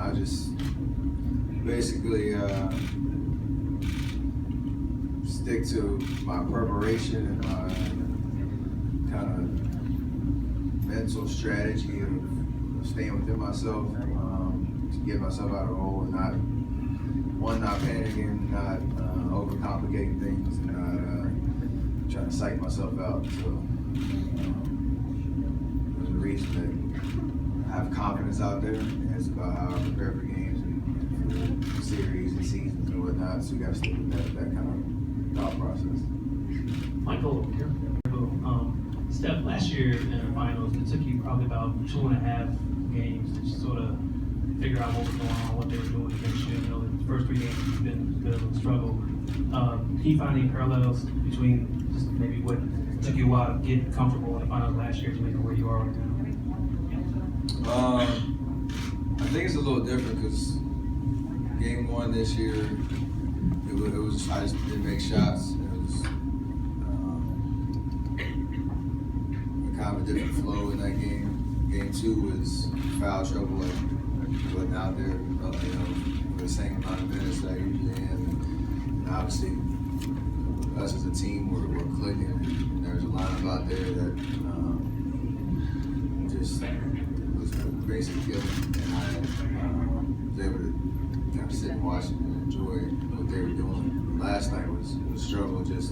I just basically stick to my preparation and my kind of mental strategy of staying within myself to get myself out of the hole and not panicking, not overcomplicating things, and not trying to psych myself out. So there's a reason that I have confidence out there, and it's about how I prepare for games and for series and seasons and whatnot. So you got to stick with that kind of thought process. Michael, over here. Steph, last year in the finals, it took you probably about 2.5 games to sort of figure out what was going on, what they were doing against you. You know, the first 3 games have been a bit of a struggle. Can you find any parallels between just maybe what took you a while to get comfortable in the finals last year to maybe where you are right now? I think it's a little different because game 1 this year, it was I just didn't make shots. It was kind of a different flow in that game. Game 2 was foul trouble, like wasn't out there, for the same amount of minutes that I usually am. And obviously, us as a team, we're clicking. And there's a lineup out there that just was basically good. And I was able to kind of sit and watch and enjoy what they were doing. Last night was a struggle, just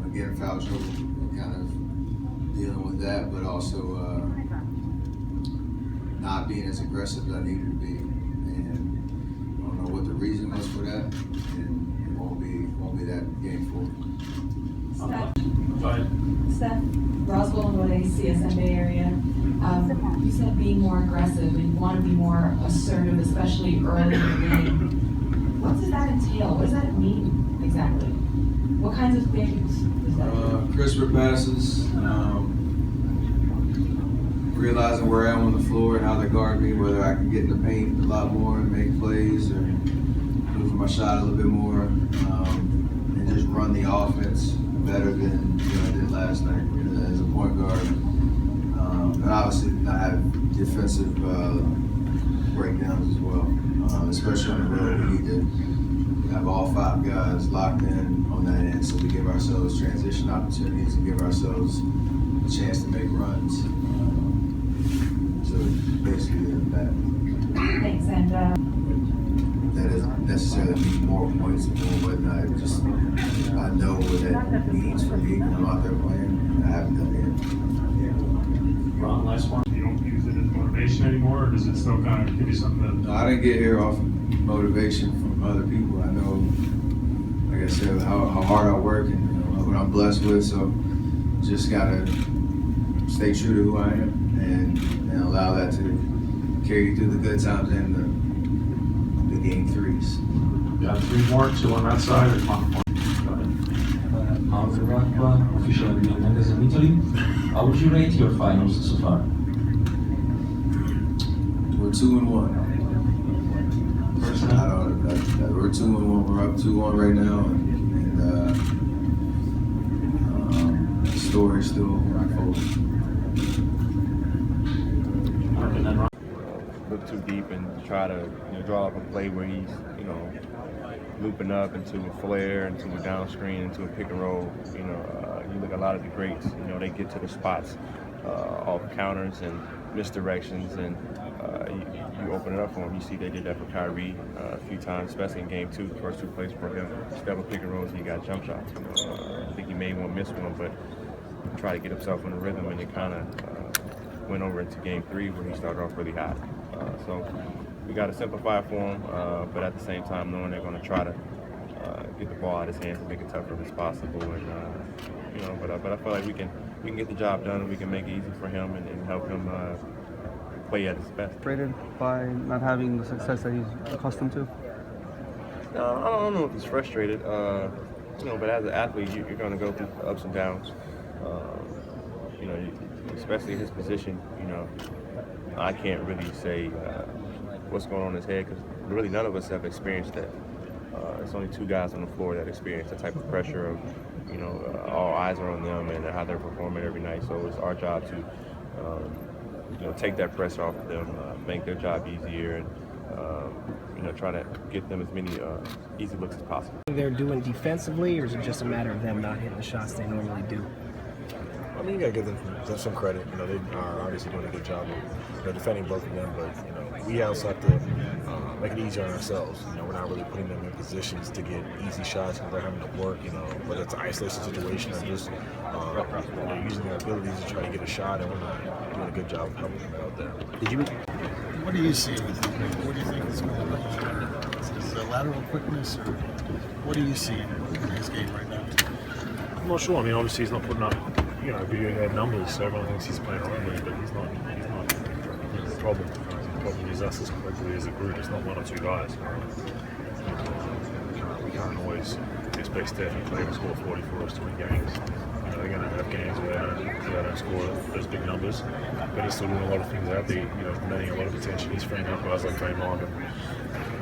again foul trouble, kind of dealing with that, but also not being as aggressive as I needed to be. And I don't know what the reason was for that, and it won't be that game 4. Steph, Roswell, CSM Bay Area. You said being more aggressive and you want to be more assertive, especially early in the game. What does that entail? What does that mean exactly? What kinds of things does that mean? Crisper passes, realizing where I am on the floor and how they guard me, whether I can get in the paint a lot more and make plays or move my shot a little bit more, and just run the offense better than I did last night as a point guard. And obviously not have defensive breakdowns as well, especially on the road. We need to have all 5 guys locked in on that end, so we give ourselves transition opportunities and give ourselves a chance to make runs. So basically that. Thanks, and that doesn't necessarily mean more points or whatnot. Just I know what that means for me when I'm out there playing. I haven't done it yet. Ron, last one. You don't use it as motivation anymore, or does it still kind of give you something No, I didn't get here off of motivation from other people. I know, like I said, how hard I work and what I'm blessed with. So just gotta stay true to who I am and allow that to carry you through the good times and the game 3s. got 3 more, 2 on that side, or 1 point? Go ahead. Official Mendes in Italy. How would you rate your finals so far? We're 2-1. We're 2-1. We're up 2-1 right now, and the story is still unfolding. Look too deep and try to draw up a play where he's looping up into a flare, into a down screen, into a pick and roll. You look at a lot of the greats. They get to the spots off counters and misdirections, and you open it up for him. You see they did that for Kyrie a few times, especially in game 2, the first 2 plays for him. Step up pick and rolls, and he got jump shots. I think he made one, miss one, but try to get himself in the rhythm, and it kind of went over into game 3 where he started off really hot. So we got to simplify for him, but at the same time knowing they're going to try to get the ball out of his hands and make it tougher as possible. And but I feel like we can get the job done, and we can make it easy for him and help him play at his best. Frustrated by not having the success that he's accustomed to? No, I don't know if he's frustrated. But as an athlete, you're going to go through ups and downs. Especially his position. I can't really say what's going on in his head because really none of us have experienced that. It's only 2 guys on the floor that experience the type of pressure of, all eyes are on them and how they're performing every night. So it's our job to take that pressure off of them, make their job easier, and try to get them as many easy looks as possible. They're doing defensively, or is it just a matter of them not hitting the shots they normally do? I mean, you gotta give them some credit. They are obviously doing a good job of defending both of them, but we also have to make it easier on ourselves. We're not really putting them in positions to get easy shots, and they're having to work. Whether it's an isolation situation or just using their abilities to try to get a shot, and we're not doing a good job of helping them out there. What do you see with him? What do you think is going on? Is it lateral quickness, or what do you see in his game right now? I'm not sure. I mean, obviously he's not putting up, video game numbers, so everyone thinks he's playing around but he's not the problem. The problem is us as collectively as a group. It's not one or two guys. We can't always expect Steph and Clay to score 40 for us to win games. They're going to have games where they don't score those big numbers, but he's still doing a lot of things out there, demanding a lot of attention. He's freeing up guys like Draymond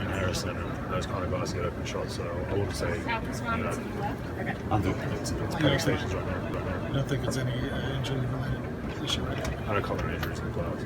and Harrison and those kind of guys to get open shots. So I wouldn't say, it's panic stations right now. I don't think it's any injury-related issue right now. I don't comment on injuries in the playoffs.